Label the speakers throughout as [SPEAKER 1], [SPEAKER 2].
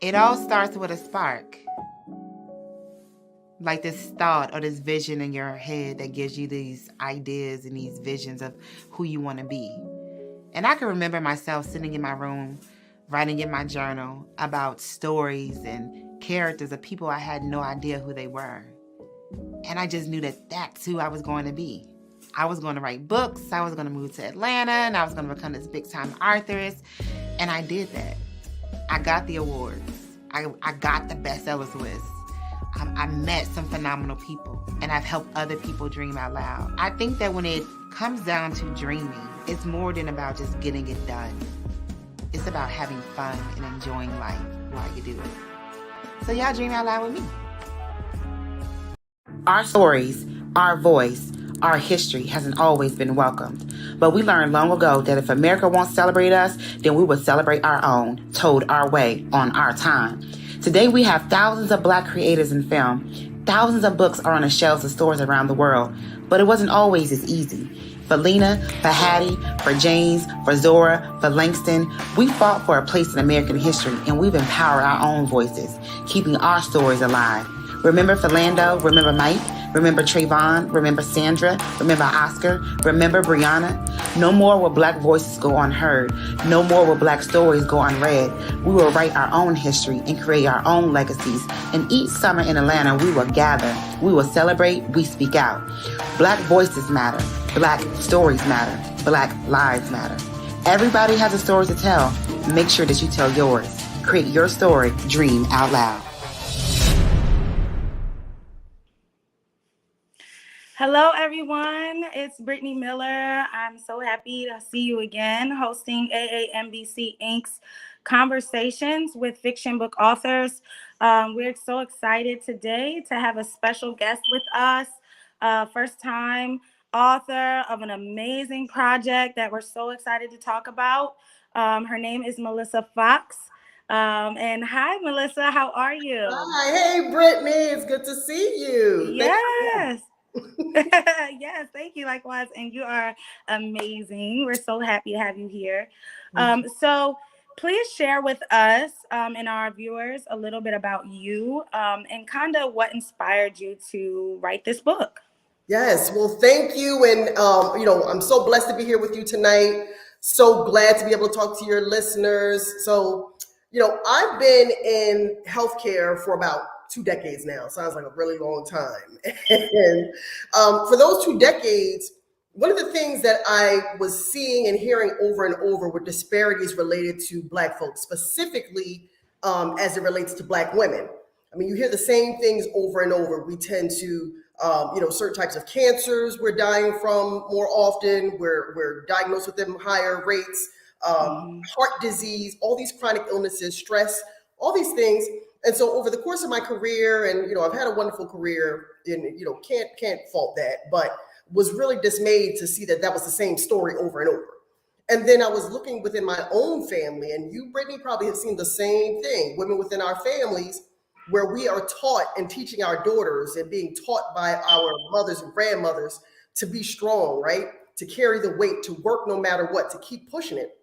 [SPEAKER 1] It all starts with a spark, like this thought or this vision in your head that gives you these ideas and these visions of who you want to be. And I can remember myself sitting in my room, writing in my journal about stories and characters of people I had no idea who they were. And I just knew that that's who I was going to be. I was going to write books. I was going to move to Atlanta, and I was going to become this big-time authoress. And I did that. I got the awards. I got the bestsellers list. I met some phenomenal people, and I've helped other people dream out loud. I think that when it comes down to dreaming, it's more than about just getting it done. It's about having fun and enjoying life while you do it. So y'all dream out loud with me. Our stories, our voice, our history hasn't always been welcomed. But we learned long ago that if America won't celebrate us, then we will celebrate our own, told our way, on our time. Today we have thousands of Black creators in film. Thousands of books are on the shelves of stores around the world. But it wasn't always as easy. For Lena, for Hattie, for James, for Zora, for Langston, we fought for a place in American history, and we've empowered our own voices, keeping our stories alive. Remember Philando, remember Mike, remember Trayvon, remember Sandra, remember Oscar, remember Brianna. No more will Black voices go unheard. No more will Black stories go unread. We will write our own history and create our own legacies. And each summer in Atlanta, we will gather. We will celebrate. We speak out. Black voices matter. Black stories matter. Black lives matter. Everybody has a story to tell. Make sure that you tell yours. Create your story. Dream out loud.
[SPEAKER 2] Hello, everyone. It's Brittany Miller. I'm so happy to see you again, hosting AAMBC Inc.'s Conversations with Fiction Book Authors. We're so excited today to have a special guest with us, first-time author of an amazing project that we're so excited to talk about. Her name is Melissa Fox. And hi, Melissa. How are you?
[SPEAKER 3] Hi. Hey, Brittany. It's good to see you.
[SPEAKER 2] Yes. Yes, thank you. Likewise. And you are amazing. We're so happy to have you here. So please share with us and our viewers a little bit about you and kind of what inspired you to write this book.
[SPEAKER 3] Yes. Well, thank you. And, I'm so blessed to be here with you tonight. So glad to be able to talk to your listeners. So, I've been in healthcare for about 2 decades now. Sounds like a really long time. And for those 2 decades, one of the things that I was seeing and hearing over and over were disparities related to Black folks, specifically as it relates to Black women. I mean, you hear the same things over and over. We tend to, certain types of cancers we're dying from more often. We're diagnosed with them higher rates, heart disease, all these chronic illnesses, stress, all these things. And so over the course of my career, and, I've had a wonderful career and, can't fault that, but was really dismayed to see that was the same story over and over. And then I was looking within my own family, and you, Brittany, probably have seen the same thing, women within our families, where we are taught and teaching our daughters and being taught by our mothers and grandmothers to be strong, right? To carry the weight, to work no matter what, to keep pushing it.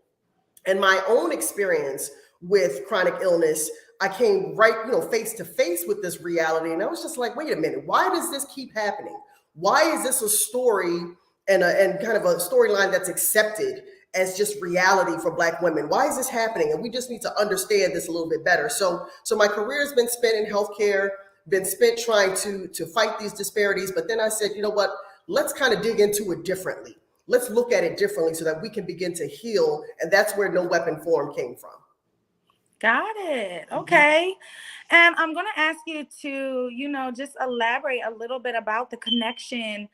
[SPEAKER 3] And my own experience with chronic illness, I came right, face to face with this reality. And I was just like, wait a minute, why does this keep happening? Why is this a story and kind of a storyline that's accepted as just reality for Black women? Why is this happening? And we just need to understand this a little bit better. So my career has been spent in healthcare, been spent trying to fight these disparities. But then I said, you know what, let's kind of dig into it differently. Let's look at it differently so that we can begin to heal. And that's where No Weapon Forum came from.
[SPEAKER 2] Got it. Okay. And I'm going to ask you to, just elaborate a little bit about the connection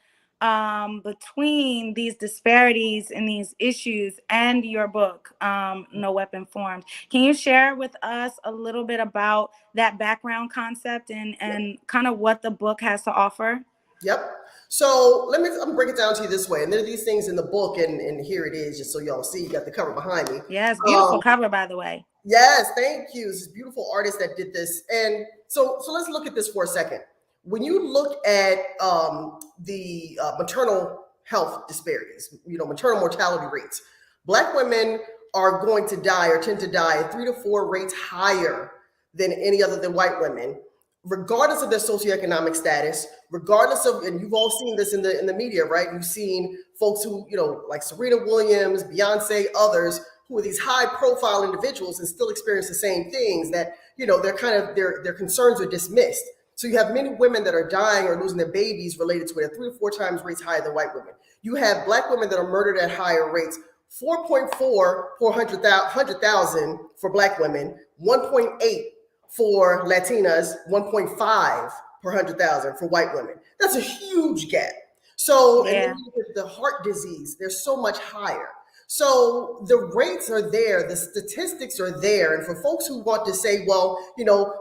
[SPEAKER 2] between these disparities and these issues and your book, No Weapon Formed. Can you share with us a little bit about that background concept and kind of what the book has to offer?
[SPEAKER 3] Yep. So I'm gonna break it down to you this way. And there are these things in the book, and here it is, just so y'all see. You got the cover behind me.
[SPEAKER 2] Yes, beautiful cover, by the way.
[SPEAKER 3] Yes, thank you. It's this beautiful artist that did this. And so let's look at this for a second. When you look at the maternal health disparities, maternal mortality rates, Black women are going to die or tend to die at 3 to 4 rates higher than any other than white women, regardless of their socioeconomic status, regardless of, and you've all seen this in the media, right? You've seen folks who, like Serena Williams, Beyonce, others, who are these high profile individuals and still experience the same things that, their concerns are dismissed. So you have many women that are dying or losing their babies related to it at 3 to 4 times rates higher than white women. You have Black women that are murdered at higher rates, 4.4 per 100,000 for Black women, 1.8 for Latinas, 1.5 per 100,000 for white women. That's a huge gap. So, and then you look at the heart disease, they're so much higher. So the rates are there, the statistics are there. And for folks who want to say, well,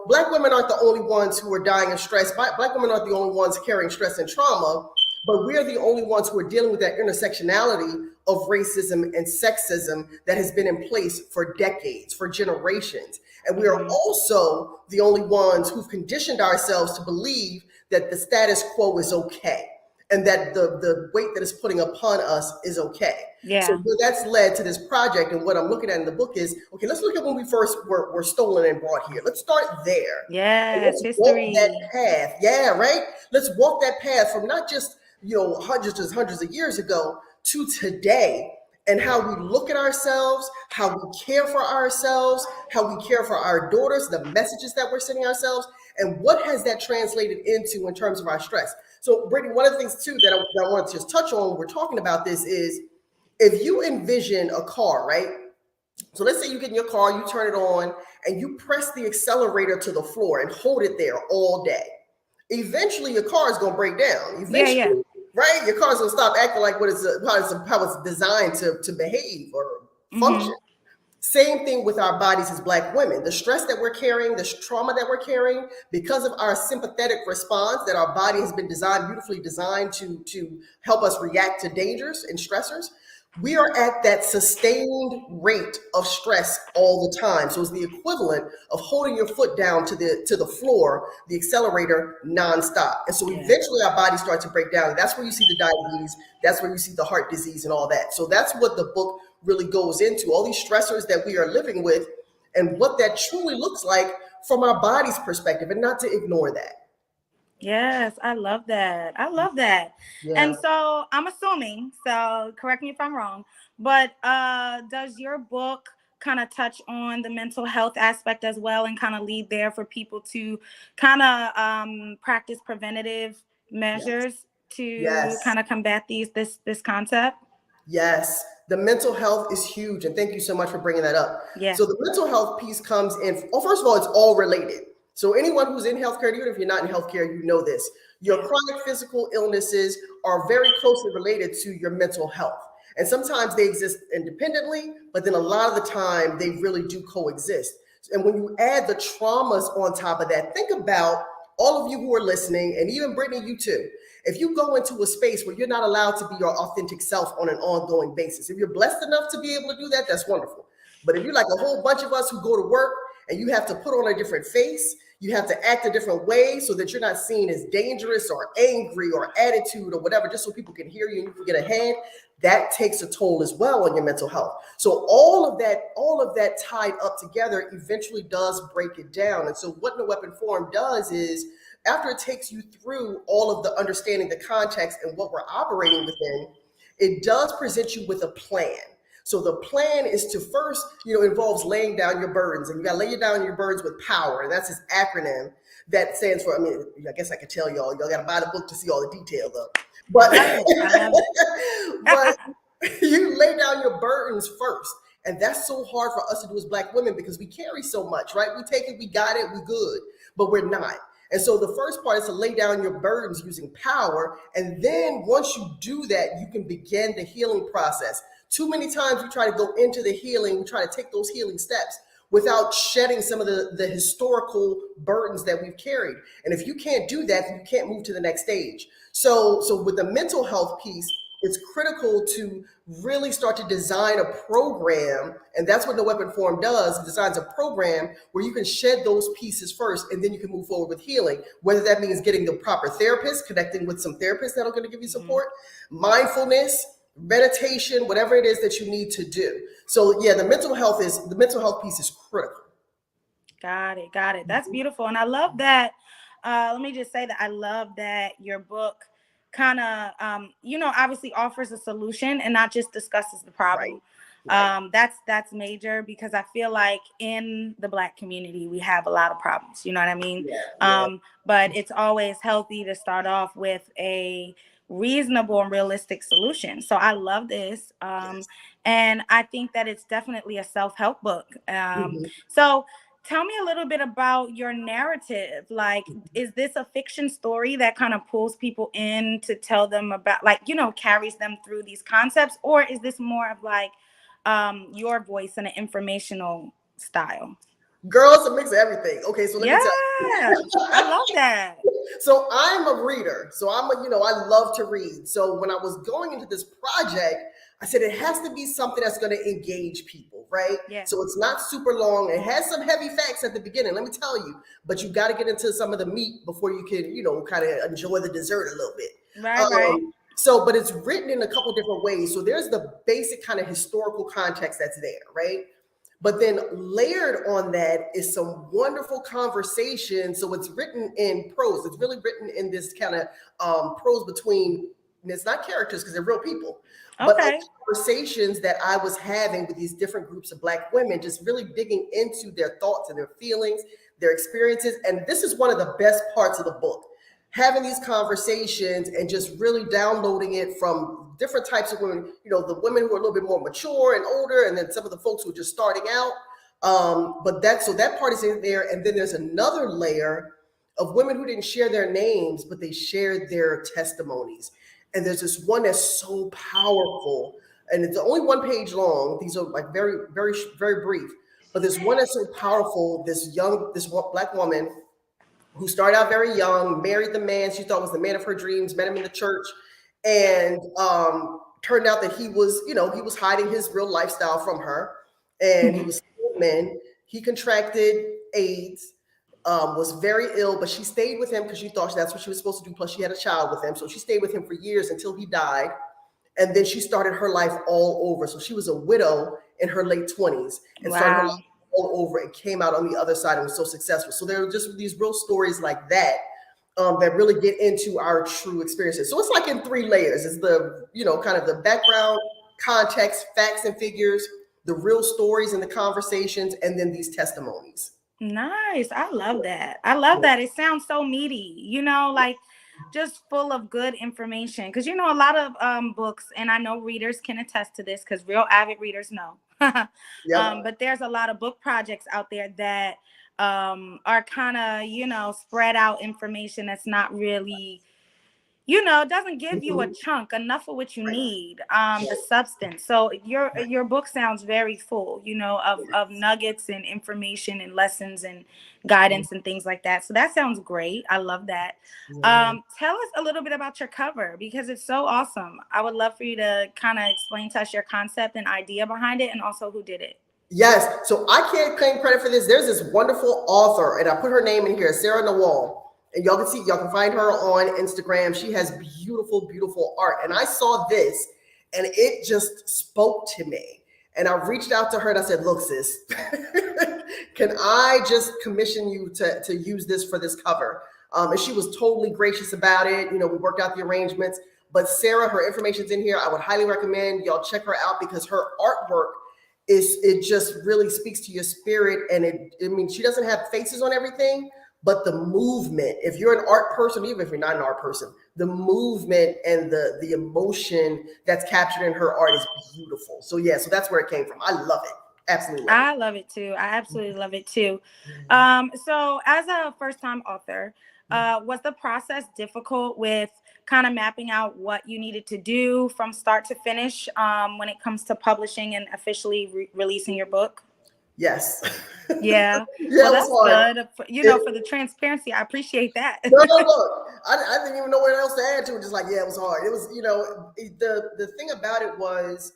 [SPEAKER 3] Black women aren't the only ones who are dying of stress. Black women aren't the only ones carrying stress and trauma, but we're the only ones who are dealing with that intersectionality of racism and sexism that has been in place for decades, for generations. And we are also the only ones who've conditioned ourselves to believe that the status quo is okay and that the weight that is putting upon us is okay.
[SPEAKER 2] Yeah.
[SPEAKER 3] So that's led to this project. And what I'm looking at in the book is, okay, let's look at when we first were stolen and brought here. Let's start there.
[SPEAKER 2] Yes,
[SPEAKER 3] history.
[SPEAKER 2] history.
[SPEAKER 3] Walk that path. Yeah, right? Let's walk that path from not just, hundreds of years ago to today, and how we look at ourselves, how we care for ourselves, how we care for our daughters, the messages that we're sending ourselves, and what has that translated into in terms of our stress. So, Brittany, one of the things too that I want to just touch on when we're talking about this is, if you envision a car, right? So let's say you get in your car, you turn it on, and you press the accelerator to the floor and hold it there all day. Eventually, your car is going to break down. Eventually, right? Your car's going to stop acting like how it's designed to behave or function. Same thing with our bodies as Black women. The stress that we're carrying, the trauma that we're carrying, because of our sympathetic response that our body has been beautifully designed to help us react to dangers and stressors, we are at that sustained rate of stress all the time. So it's the equivalent of holding your foot down to the floor, the accelerator, nonstop. And so eventually our bodies start to break down. And that's where you see the diabetes. That's where you see the heart disease and all that. So that's what the book really goes into, all these stressors that we are living with and what that truly looks like from our body's perspective, and not to ignore that.
[SPEAKER 2] Yes, I love that. I love that.
[SPEAKER 3] Yeah.
[SPEAKER 2] And so I'm assuming, so correct me if I'm wrong, but does your book kind of touch on the mental health aspect as well, and kind of lead there for people to kind of practice preventative measures to kind of combat this concept?
[SPEAKER 3] Yes, the mental health is huge. And thank you so much for bringing that up.
[SPEAKER 2] Yeah.
[SPEAKER 3] So the mental health piece comes in, first of all, it's all related. So anyone who's in healthcare, even if you're not in healthcare, you know this. Your chronic physical illnesses are very closely related to your mental health. And sometimes they exist independently, but then a lot of the time they really do coexist. And when you add the traumas on top of that, think about all of you who are listening, and even Brittany, you too. If you go into a space where you're not allowed to be your authentic self on an ongoing basis, if you're blessed enough to be able to do that, that's wonderful. But if you're like a whole bunch of us who go to work and you have to put on a different face, you have to act a different way so that you're not seen as dangerous or angry or attitude or whatever, just so people can hear you and you can get ahead, that takes a toll as well on your mental health. So all of that tied up together eventually does break it down. And so what No Weapon Forum does is, after it takes you through all of the understanding the context and what we're operating within, it does present you with a plan. So the plan is to first, involves laying down your burdens, and you got to lay down your burdens with power. And that's this acronym that stands for, I guess I could tell y'all got to buy the book to see all the detail though. But, but you lay down your burdens first. And that's so hard for us to do as Black women because we carry so much, right? We take it, we got it, we good, but we're not. And so the first part is to lay down your burdens using power. And then once you do that, you can begin the healing process. Too many times we try to go into the healing, we try to take those healing steps without shedding some of the historical burdens that we've carried. And if you can't do that, then you can't move to the next stage. So with the mental health piece, it's critical to really start to design a program. And that's what No Weapon Forum does. It designs a program where you can shed those pieces first, and then you can move forward with healing, whether that means getting the proper therapist, connecting with some therapists that are going to give you support, mindfulness, meditation, whatever it is that you need to do. So yeah, the mental health piece is critical.
[SPEAKER 2] Got it. Got it. That's beautiful. And I love that. Let me just say that I love that your book kind of, obviously offers a solution and not just discusses the problem.
[SPEAKER 3] Right.
[SPEAKER 2] That's major, because I feel like in the Black community, we have a lot of problems. You know what I mean?
[SPEAKER 3] Yeah.
[SPEAKER 2] But it's always healthy to start off with a reasonable and realistic solution. So I love this.
[SPEAKER 3] Yes.
[SPEAKER 2] And I think that it's definitely a self-help book.
[SPEAKER 3] Mhm.
[SPEAKER 2] So tell me a little bit about your narrative. Like, is this a fiction story that kind of pulls people in to tell them about, like, carries them through these concepts? Or is this more of like your voice in an informational style?
[SPEAKER 3] Girl, it's a mix of everything. Okay, so let me
[SPEAKER 2] Yeah,
[SPEAKER 3] tell you.
[SPEAKER 2] I love that.
[SPEAKER 3] So I'm a reader. So I love to read. So when I was going into this project, I said it has to be something that's going to engage people, right?
[SPEAKER 2] Yeah.
[SPEAKER 3] So it's not super long. It has some heavy facts at the beginning, let me tell you, but you got to get into some of the meat before you can, kind of enjoy the dessert a little bit.
[SPEAKER 2] Right.
[SPEAKER 3] So, but it's written in a couple different ways. So there's the basic kind of historical context that's there, right? But then layered on that is some wonderful conversation. So it's written in prose. It's really written in this kind of prose between, and it's not characters because they're real people, but like
[SPEAKER 2] Okay.
[SPEAKER 3] conversations that I was having with these different groups of Black women, just really digging into their thoughts and their feelings, their experiences. And this is one of the best parts of the book, having these conversations and just really downloading it from different types of women, the women who are a little bit more mature and older, and then some of the folks who are just starting out. But that part is in there. And then there's another layer of women who didn't share their names, but they shared their testimonies. And there's this one that's so powerful, and it's only 1 page long. These are like very, very, very brief. But there's one that's so powerful. This Black woman who started out very young, married the man she thought was the man of her dreams, met him in the church, and turned out that he was hiding his real lifestyle from her, and he was stealing men. He contracted AIDS, was very ill, but she stayed with him because she thought that's what she was supposed to do. Plus, she had a child with him, so she stayed with him for years until he died, and then she started her life all over. So she was a widow in her late 20s and started her life all over and came out on the other side and was so successful. So there are just these real stories like that that really get into our true experiences. So it's like in 3 layers. It's the, kind of the background, context, facts and figures, the real stories and the conversations, and then these testimonies.
[SPEAKER 2] Nice. I love that. I love that. It sounds so meaty, like just full of good information. Because, a lot of books, and I know readers can attest to this because real avid readers know.
[SPEAKER 3] Yep.
[SPEAKER 2] But there's a lot of book projects out there that are kind of, spread out information that's not really, doesn't give you a chunk, enough of what you need, the substance. So your book sounds very full, of nuggets and information and lessons and guidance and things like that. So that sounds great. I love that. Tell us a little bit about your cover, because it's so awesome. I would love for you to kind of explain to us your concept and idea behind it, and also who did it.
[SPEAKER 3] Yes. So I can't claim credit for this. There's this wonderful author, and I put her name in here, Sarah Nawal. And y'all can find her on Instagram. She has beautiful, beautiful art. And I saw this and it just spoke to me. And I reached out to her and I said, look, sis, can I just commission you to use this for this cover? And she was totally gracious about it. We worked out the arrangements. But Sarah, her information's in here. I would highly recommend y'all check her out because her artwork it just really speaks to your spirit. And she doesn't have faces on everything, but the movement, if you're an art person, even if you're not an art person, the movement and the emotion that's captured in her art is beautiful. So so that's where it came from. I love it. Absolutely.
[SPEAKER 2] I love it too. I absolutely love it too. So as a first-time author, was the process difficult with kind of mapping out what you needed to do from start to finish when it comes to publishing and officially releasing your book?
[SPEAKER 3] Yes.
[SPEAKER 2] Yeah.
[SPEAKER 3] Yeah,
[SPEAKER 2] Well, that's
[SPEAKER 3] hard.
[SPEAKER 2] good. For the transparency, I appreciate that.
[SPEAKER 3] No, look, I didn't even know what else to add to it. Just like, it was hard. It was, the thing about it was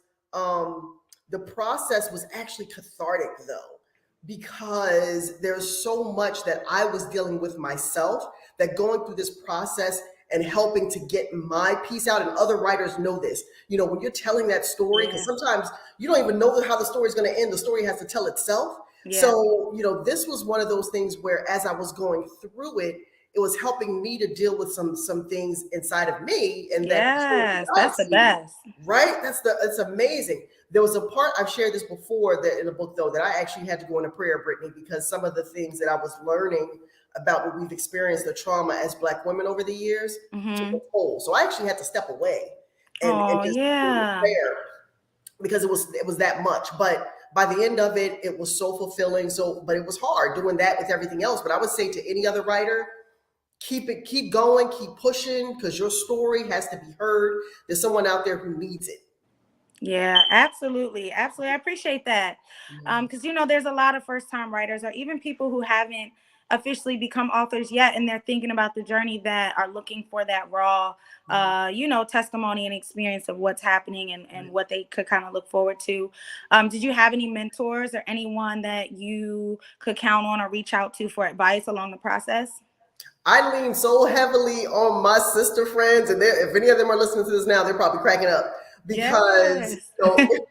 [SPEAKER 3] the process was actually cathartic though, because there's so much that I was dealing with myself that going through this process and helping to get my piece out, and other writers know this, when you're telling that story, because sometimes you don't even know how the story is going to end. The story has to tell itself.
[SPEAKER 2] Yeah.
[SPEAKER 3] So, this was one of those things where as I was going through it, it was helping me to deal with some things inside of me, and that children
[SPEAKER 2] Yes,
[SPEAKER 3] I
[SPEAKER 2] that's the
[SPEAKER 3] see,
[SPEAKER 2] best.
[SPEAKER 3] right? It's amazing. There was a part, I've shared this before, that in the book though, that I actually had to go into prayer, Brittany, because some of the things that I was learning about what we've experienced, the trauma as Black women over the years, took a toll. So I actually had to step away and
[SPEAKER 2] Oh,
[SPEAKER 3] just go into
[SPEAKER 2] yeah.
[SPEAKER 3] prayer, because it was that much. But by the end of it, it was so fulfilling. But it was hard doing that with everything else. But I would say to any other writer, keep going, keep pushing, because your story has to be heard. There's someone out there who needs it.
[SPEAKER 2] Yeah, absolutely. Absolutely. I appreciate that. Because, there's a lot of first time writers or even people who haven't officially become authors yet, and they're thinking about the journey, that are looking for that raw, testimony and experience of what's happening and what they could kind of look forward to. Did you have any mentors or anyone that you could count on or reach out to for advice along the process?
[SPEAKER 3] I lean so heavily on my sister friends, and if any of them are listening to this now, they're probably cracking up, because
[SPEAKER 2] Yes.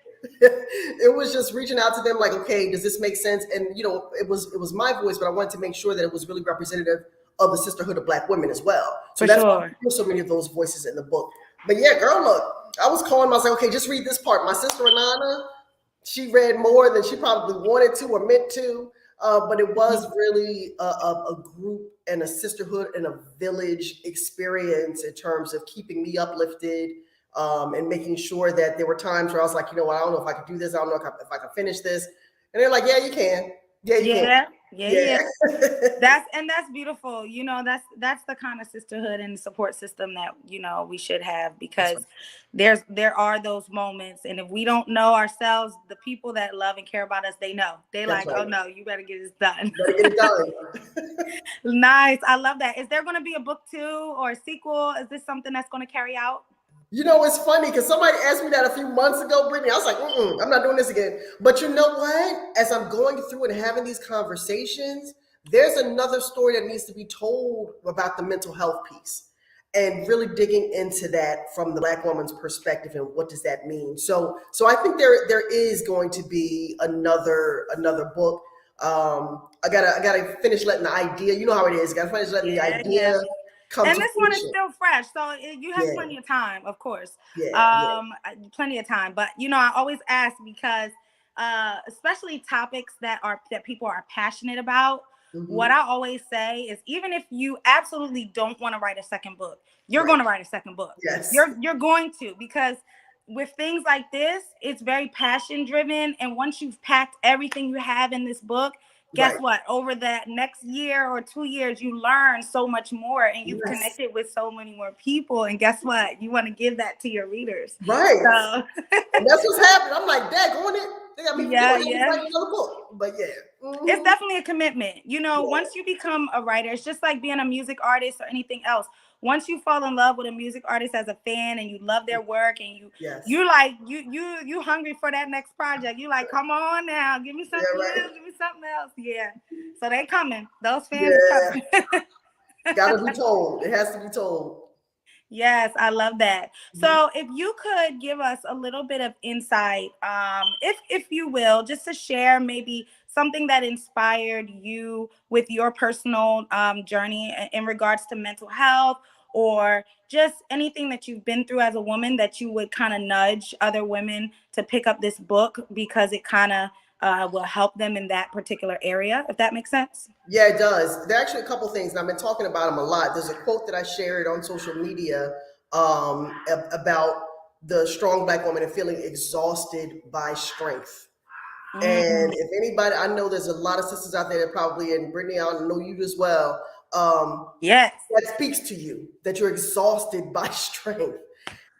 [SPEAKER 3] it was just reaching out to them like, okay, does this make sense? And it was my voice, but I wanted to make sure that it was really representative of the sisterhood of Black women as well. So
[SPEAKER 2] For
[SPEAKER 3] that's why
[SPEAKER 2] sure.
[SPEAKER 3] there's so many of those voices in the book. But yeah, girl, look, I was calling myself, okay, just read this part. My sister Anana, she read more than she probably wanted to or meant to. But it was really a group and a sisterhood and a village experience in terms of keeping me uplifted, and making sure that there were times where I was like, I don't know if I could do this. I don't know if I can finish this. And they're like, yeah, you can. Yeah, you can.
[SPEAKER 2] Yeah. That's beautiful. That's the kind of sisterhood and support system that we should have, because there are those moments, and if we don't know ourselves, the people that love and care about us, they know. They
[SPEAKER 3] That's
[SPEAKER 2] like,
[SPEAKER 3] right.
[SPEAKER 2] oh no, you better get this done.
[SPEAKER 3] Better get it done.
[SPEAKER 2] Nice. I love that. Is there going to be a book 2 or a sequel? Is this something that's going to carry out?
[SPEAKER 3] It's funny because somebody asked me that a few months ago, Brittany. I was like, I'm not doing this again. But you know what? As I'm going through and having these conversations, there's another story that needs to be told about the mental health piece, and really digging into that from the Black woman's perspective and what does that mean. So I think there is going to be another book. I gotta finish letting the idea. You know how it is. Gotta finish letting the idea come
[SPEAKER 2] and
[SPEAKER 3] to
[SPEAKER 2] this
[SPEAKER 3] fruition.
[SPEAKER 2] one is still fresh, so you have plenty of time, of course. Plenty of time. But I always ask because especially topics that people are passionate about. What I always say is, even if you absolutely don't want to write a second book, you're going to write a second book.
[SPEAKER 3] Yes.
[SPEAKER 2] You're going to, because with things like this, it's very passion driven. And once you've packed everything you have in this book, guess what? Over that next year or 2 years, you learn so much more, and you've connected with so many more people. And guess what? You want to give that to your readers.
[SPEAKER 3] Right.
[SPEAKER 2] So
[SPEAKER 3] and that's what's happening. I'm like, dang, on it. They got me write another book. But
[SPEAKER 2] it's definitely a commitment. Once you become a writer, it's just like being a music artist or anything else. Once you fall in love with a music artist as a fan, and you love their work, and you like you hungry for that next project. You like, come on now, give me something else, give me something else. Yeah. So they coming. Those fans are coming.
[SPEAKER 3] Gotta be told. It has to be told.
[SPEAKER 2] Yes, I love that. So if you could give us a little bit of insight, if you will, just to share maybe something that inspired you with your personal journey in regards to mental health, or just anything that you've been through as a woman that you would kind of nudge other women to pick up this book, because it kind of will help them in that particular area, if that makes sense.
[SPEAKER 3] Yeah, it does. There are actually a couple things, and I've been talking about them a lot. There's a quote that I shared on social media about the strong Black woman and feeling exhausted by strength. And if anybody, I know there's a lot of sisters out there that probably, and Brittany, I know you as well.
[SPEAKER 2] Yes,
[SPEAKER 3] that speaks to you, that you're exhausted by strength.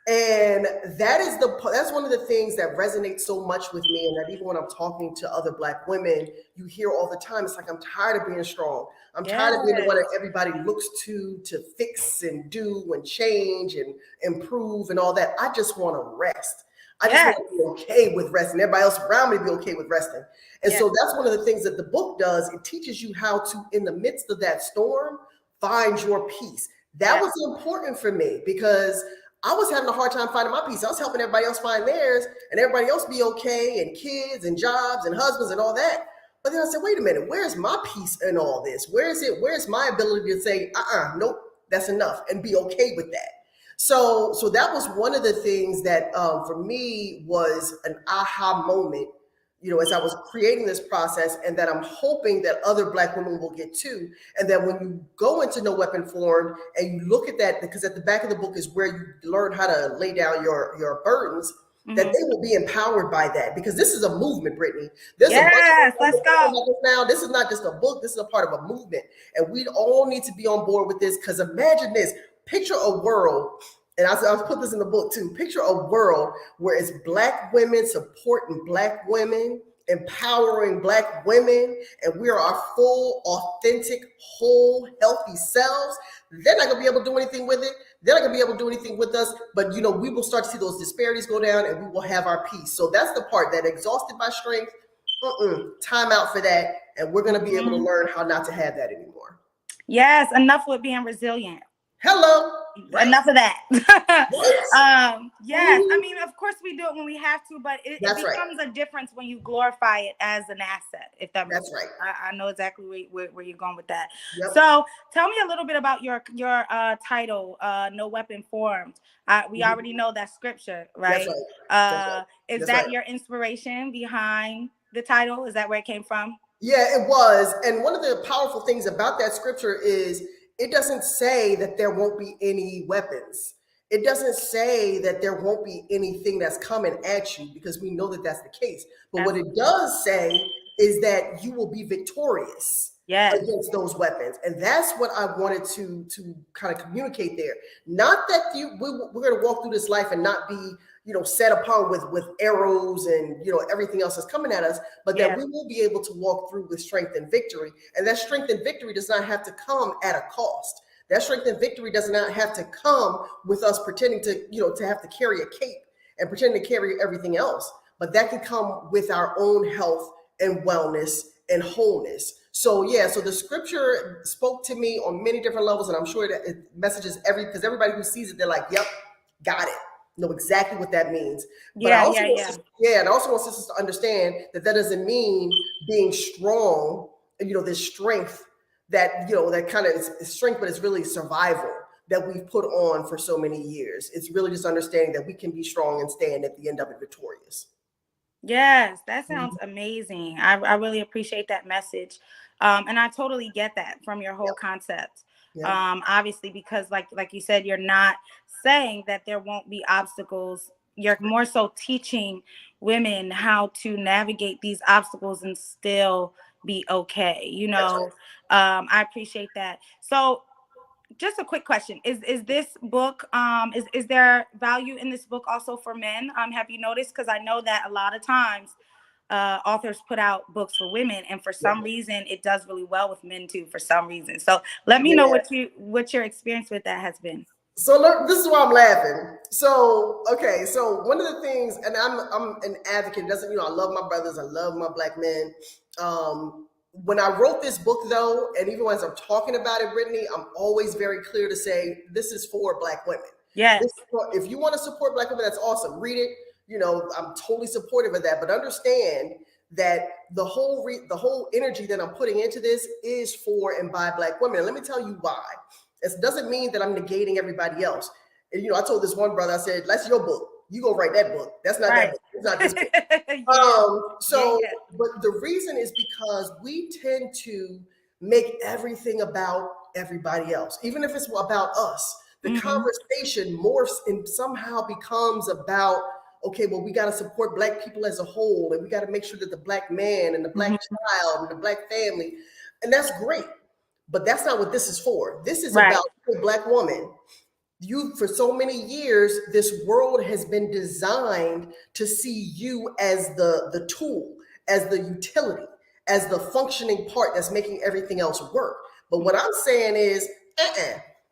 [SPEAKER 3] And that's one of the things that resonates so much with me. And that even when I'm talking to other Black women, you hear all the time, it's like, I'm tired of being strong. I'm tired of being the one that everybody looks to fix and do and change and improve and all that. I just want to rest. I just want to be okay with resting. Everybody else around me be okay with resting. And so that's one of the things that the book does. It teaches you how to, in the midst of that storm, find your peace. That was important for me, because I was having a hard time finding my peace. I was helping everybody else find theirs, and everybody else be okay, and kids and jobs and husbands and all that. But then I said, wait a minute, where's my peace in all this? Where's my ability to say, nope, that's enough, and be okay with that? So that was one of the things that for me was an aha moment, as I was creating this process, and that I'm hoping that other Black women will get too. And that when you go into No Weapon Formed and you look at that, because at the back of the book is where you learn how to lay down your burdens, that they will be empowered by that, because this is a movement, Brittany. There's a bunch of
[SPEAKER 2] let's go.
[SPEAKER 3] now. This is not just a book. This is a part of a movement, and we all need to be on board with this. Because imagine this: picture a world, and I'll put this in the book too. Picture a world where it's Black women supporting Black women, empowering Black women, and we are our full, authentic, whole, healthy selves. They're not gonna be able to do anything with it. They're not gonna be able to do anything with us, but we will start to see those disparities go down, and we will have our peace. So that's the part that exhausted by strength, time out for that, and we're gonna be able to learn how not to have that anymore.
[SPEAKER 2] Yes, enough with being resilient.
[SPEAKER 3] Hello. Right.
[SPEAKER 2] Enough of that. Yes, I mean, of course we do it when we have to, but it becomes a difference when you glorify it as an asset. If that makes sense. Right. I know exactly where you're going with that. Yep. So tell me a little bit about your title, No Weapon Formed. We already know that scripture, right? That's right. Is that your inspiration behind the title? Is that where it came from?
[SPEAKER 3] Yeah, it was. And one of the powerful things about that scripture is it doesn't say that there won't be any weapons. It doesn't say that there won't be anything that's coming at you, because we know that that's the case. But what it does say is that you will be victorious against those weapons. And that's what I wanted to kind of communicate there. Not that we're going to walk through this life and not be set upon with arrows and everything else that's coming at us, but that we will be able to walk through with strength and victory. And that strength and victory does not have to come at a cost. That strength and victory does not have to come with us pretending to have to carry a cape and pretending to carry everything else. But that can come with our own health and wellness and wholeness. So the scripture spoke to me on many different levels, and I'm sure that it messages because everybody who sees it, they're like, yep, got it. Know exactly what that means. But I also want sisters to understand that doesn't mean being strong, this strength that that kind of is strength, but it's really survival that we've put on for so many years. It's really just understanding that we can be strong and stand at the end of it victorious.
[SPEAKER 2] Yes, that sounds amazing. I really appreciate that message. And I totally get that from your whole concept. Obviously, because like you said, you're not saying that there won't be obstacles. You're more so teaching women how to navigate these obstacles and still be okay. I appreciate that. So just a quick question. Is this book, is there value in this book also for men? Have you noticed? Because I know that a lot of times authors put out books for women, and for some reason it does really well with men too, for some reason. So let me know what your experience with that has been.
[SPEAKER 3] So this is why I'm laughing. So one of the things, and I'm an advocate, I love my brothers, I love my Black men. When I wrote this book though, and even as I'm talking about it, Brittany, I'm always very clear to say, this is for Black women.
[SPEAKER 2] Yes.
[SPEAKER 3] If you want to support Black women, that's awesome. Read it. I'm totally supportive of that, but understand that the whole energy that I'm putting into this is for and by Black women. And let me tell you why. It doesn't mean that I'm negating everybody else. And, I told this one brother, I said, that's your book. You go write that book. That's not that book. It's not this book. But the reason is because we tend to make everything about everybody else, even if it's about us. The conversation morphs and somehow becomes about, okay, well, we got to support Black people as a whole, and we got to make sure that the Black man and the Black child and the Black family, and that's great. But that's not what this is for. This is about a Black woman. For so many years, this world has been designed to see you as the tool, as the utility, as the functioning part that's making everything else work. But what I'm saying is,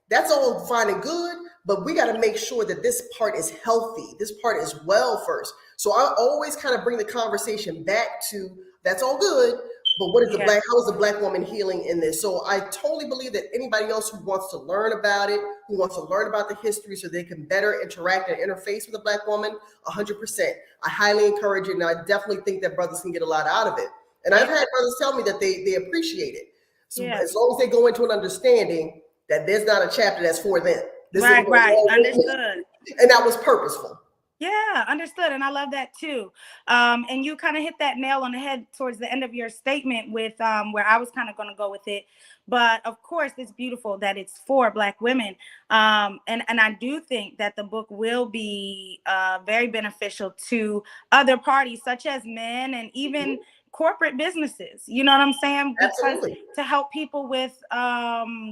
[SPEAKER 3] that's all fine and good, but we got to make sure that this part is healthy. This part is well first. So I always kind of bring the conversation back to, that's all good, but what is how is the Black woman healing in this? So I totally believe that anybody else who wants to learn about it, who wants to learn about the history so they can better interact and interface with a Black woman, 100%. I highly encourage it, and I definitely think that brothers can get a lot out of it. And I've had brothers tell me that they appreciate it. So
[SPEAKER 2] Yeah.
[SPEAKER 3] as long as they go into an understanding that there's not a chapter that's for them.
[SPEAKER 2] Right. Understood.
[SPEAKER 3] And that was purposeful.
[SPEAKER 2] Yeah, understood. And I love that too. And you kind of hit that nail on the head towards the end of your statement with where I was kind of going to go with it. But of course, it's beautiful that it's for Black women. And I do think that the book will be very beneficial to other parties, such as men and even corporate businesses. You know what I'm saying? Because
[SPEAKER 3] Absolutely.
[SPEAKER 2] to help people with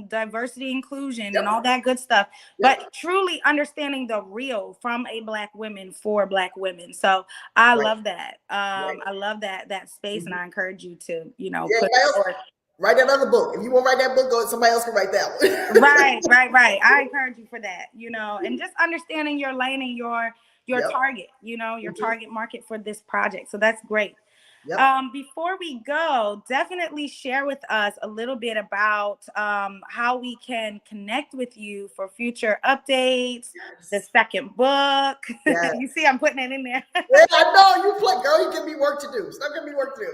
[SPEAKER 2] diversity, inclusion, and all that good stuff. But truly understanding the real from a Black woman for Black women. So I love that. I love that space, and I encourage you to, put it forward.
[SPEAKER 3] Write that other book. If you want to write that book, go somebody else can write that one.
[SPEAKER 2] Right. I encourage you for that, and just understanding your lane and your target, your target market for this project. So that's great. Before we go, definitely share with us a little bit about how we can connect with you for future updates, the second book. You see, I'm putting it in there.
[SPEAKER 3] Yeah, I know you play, girl. You give me work to do. Stop giving me work to do.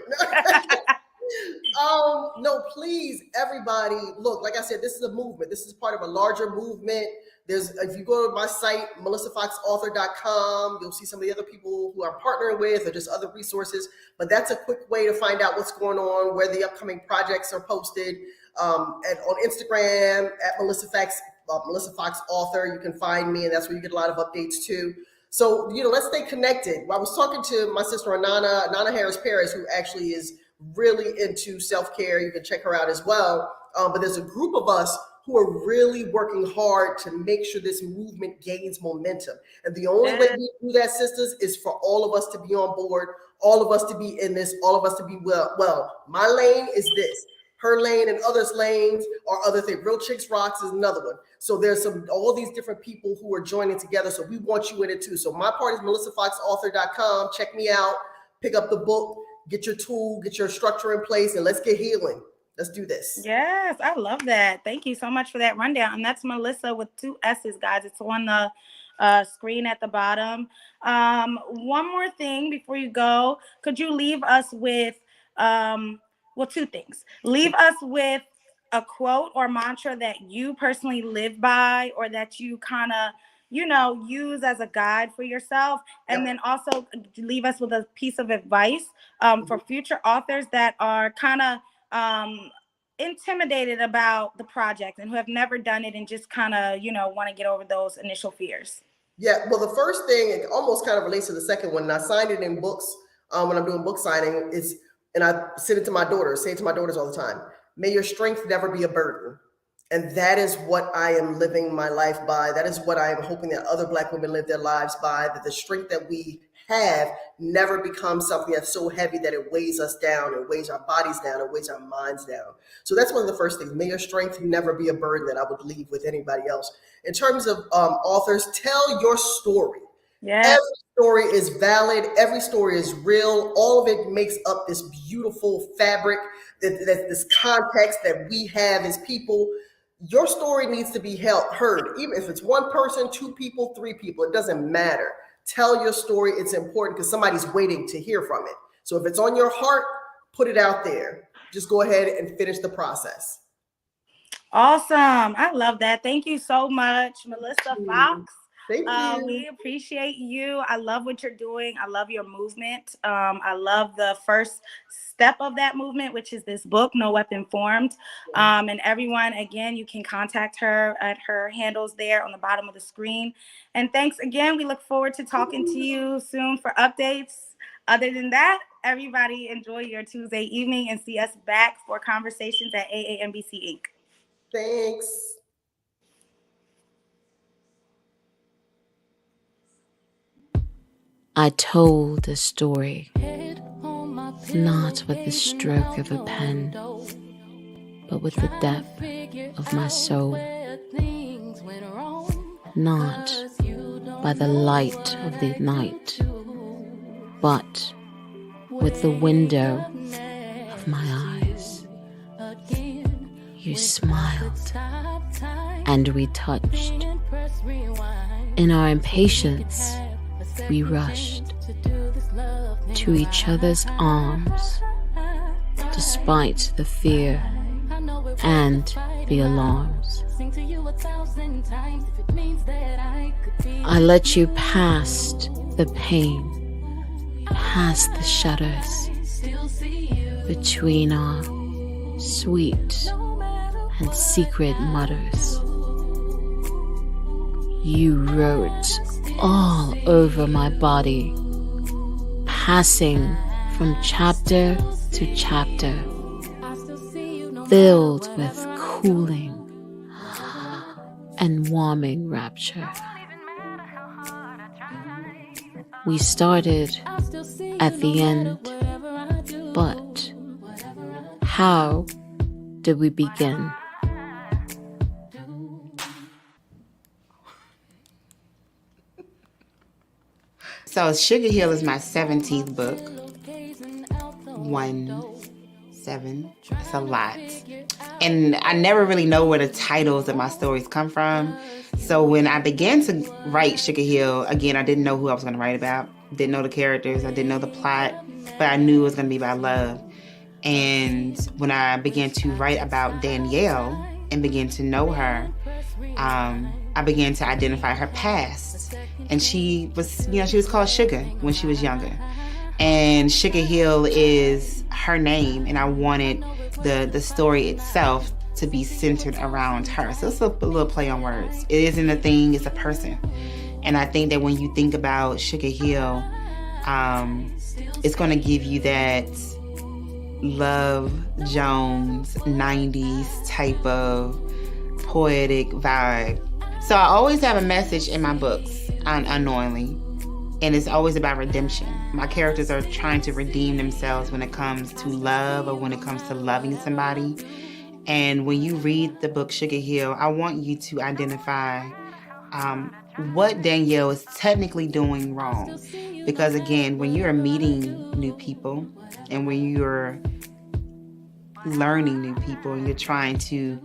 [SPEAKER 3] No, please, everybody, look, like I said, this is a movement. This is part of a larger movement. If you go to my site, melissafoxauthor.com, you'll see some of the other people who I'm partnering with or just other resources. But that's a quick way to find out what's going on, where the upcoming projects are posted. And on Instagram at Melissa Fox Author, you can find me, and that's where you get a lot of updates too. So, let's stay connected. I was talking to my sister Nana Harris Paris, who actually is really into self-care. You can check her out as well. But there's a group of us who are really working hard to make sure this movement gains momentum. And the only way we do that, sisters, is for all of us to be on board, all of us to be in this, all of us to be well, my lane is this. Her lane and others' lanes are other things. Real Chicks Rocks is another one. So there's all these different people who are joining together. So we want you in it too. So my part is melissafoxauthor.com. Check me out, pick up the book, get your tool, get your structure in place, and let's get healing. Let's do this.
[SPEAKER 2] Yes, I love that. Thank you so much for that rundown. And that's Melissa with 2 S's, guys. It's on the screen at the bottom. One more thing before you go. Could you leave us with, 2 things. Leave us with a quote or mantra that you personally live by, or that you kind of, use as a guide for yourself. And then also leave us with a piece of advice for future authors that are kind of intimidated about the project and who have never done it and just kind of, want to get over those initial fears.
[SPEAKER 3] Yeah, well, the first thing, it almost kind of relates to the second one, and I signed it in books when I'm doing book signing, and I send it to my daughters, say it to my daughters all the time, may your strength never be a burden. And that is what I am living my life by. That is what I am hoping that other Black women live their lives by, that the strength that we have never becomes something that's so heavy that it weighs us down, and weighs our bodies down, and weighs our minds down. So that's one of the first things. May your strength never be a burden, that I would leave with anybody else. In terms of authors, tell your story.
[SPEAKER 2] Yeah.
[SPEAKER 3] Every story is valid. Every story is real. All of it makes up this beautiful fabric, this context that we have as people. Your story needs to be heard, even if it's one person, 2 people, 3 people, it doesn't matter. Tell your story. It's important because somebody's waiting to hear from it. So if it's on your heart, put it out there. Just go ahead and finish the process.
[SPEAKER 2] Awesome. I love that. Thank you so much, Melissa Fox.
[SPEAKER 3] Thank you.
[SPEAKER 2] We appreciate you. I love what you're doing. I love your movement. I love the first step of that movement, which is this book, No Weapon Formed. And everyone, again, you can contact her at her handles there on the bottom of the screen. And thanks again. We look forward to talking to you soon for updates. Other than that, everybody enjoy your Tuesday evening and see us back for conversations at AAMBC Inc.
[SPEAKER 3] Thanks.
[SPEAKER 4] I told a story, not with the stroke of a pen, but with the depth of my soul. Not by the light of the night, but with the window of my eyes. You smiled, and we touched. In our impatience, we rushed to each other's arms despite the fear and the alarms. I let you past the pain, past the shadows, between our sweet and secret mutters. You wrote all over my body, passing from chapter to chapter, filled with cooling and warming rapture. We started at the end, but how did we begin?
[SPEAKER 1] So Sugar Hill is my 17th book. 17. It's a lot. And I never really know where the titles of my stories come from. So when I began to write Sugar Hill, again, I didn't know who I was going to write about. Didn't know the characters. I didn't know the plot. But I knew it was going to be about love. And when I began to write about Danielle and began to know her, I began to identify her past. And she was called Sugar when she was younger. And Sugar Hill is her name, and I wanted the story itself to be centered around her. So it's a little play on words. It isn't a thing, it's a person. And I think that when you think about Sugar Hill, it's going to give you that Love Jones 90s type of poetic vibe. So I always have a message in my books, unknowingly. And it's always about redemption. My characters are trying to redeem themselves when it comes to love or when it comes to loving somebody. And when you read the book Sugar Hill, I want you to identify what Danielle is technically doing wrong. Because again, when you're meeting new people and when you're learning new people and you're trying to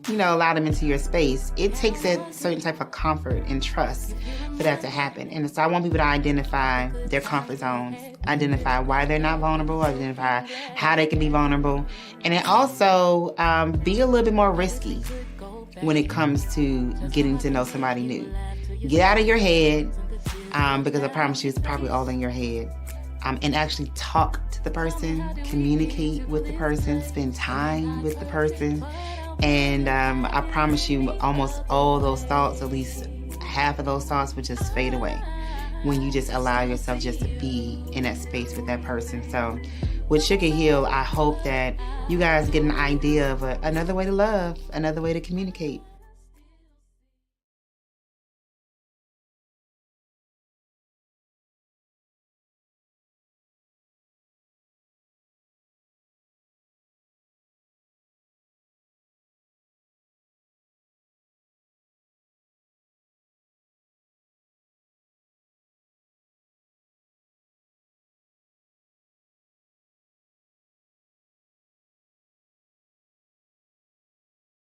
[SPEAKER 1] allow them into your space, it takes a certain type of comfort and trust for that to happen. And so I want people to identify their comfort zones, identify why they're not vulnerable, identify how they can be vulnerable, and then also be a little bit more risky when it comes to getting to know somebody new. Get out of your head, because I promise you it's probably all in your head, and actually talk to the person, communicate with the person, spend time with the person. And I promise you, almost all those thoughts, at least half of those thoughts, would just fade away when you just allow yourself just to be in that space with that person. So with Sugar Hill, I hope that you guys get an idea of another way to love, another way to communicate.